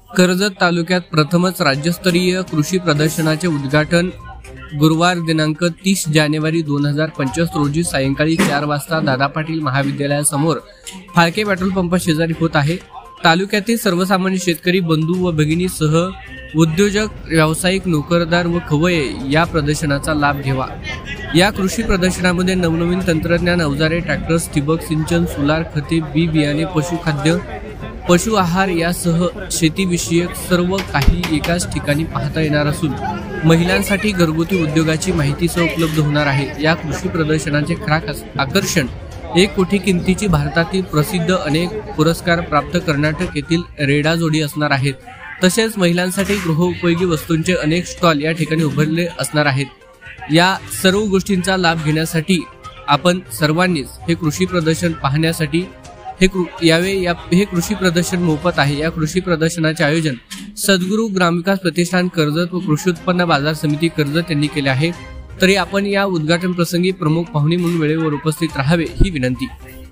कर्जत तालुक्यात प्रथमच राज्यस्तरीय कृषी प्रदर्शनाचे उद्घाटन गुरुवार दिनांक 30 जानेवारी 2025 रोजी सायंकाळी 4 वाजता दादा पाटील महाविद्यालयासमोर फाळके पेट्रोल पंप शेजारी होत आहे। तालुक्यातील सर्वसामान्य शेतकरी बंधू व भगिनीसह उद्योजक, व्यावसायिक, नोकरदार व खवय्ये या प्रदर्शनाचा लाभ घ्यावा। या कृषी प्रदर्शनामध्ये नवनवीन तंत्रज्ञान, अवजारे, ट्रॅक्टर्स, ठिबक सिंचन, सोलार खते, बी बियाणे, पशुखाद्य, पशु आहार यासह शेतीविषयक सर्व काही एकाच ठिकाणी पाहता येणार असून महिलांसाठी घरगुती उद्योगाची माहितीसह उपलब्ध होणार आहे। या कृषी प्रदर्शनाचे खास आकर्षण 1 कोटी किमतीची भारतातील प्रसिद्ध अनेक पुरस्कार प्राप्त कर्नाटक येथील रेडा जोडी असणार आहेत। तसेच महिलांसाठी गृहोपयोगी वस्तूंचे अनेक स्टॉल या ठिकाणी उभारले असणार आहेत। या सर्व गोष्टींचा लाभ घेण्यासाठी आपण सर्वांनीच हे कृषी प्रदर्शन पाहण्यासाठी हे कृषी प्रदर्शन मोफत आहे। या कृषी प्रदर्शनाचे आयोजन सद्गुरू ग्रामविकास प्रतिष्ठान कर्जत व कृषी उत्पन्न बाजार समिती कर्जत यांनी केले आहे। तरी आपण या उद्घाटन प्रसंगी प्रमुख पाहुणे म्हणून वेळेवर उपस्थित राहावे ही विनंती।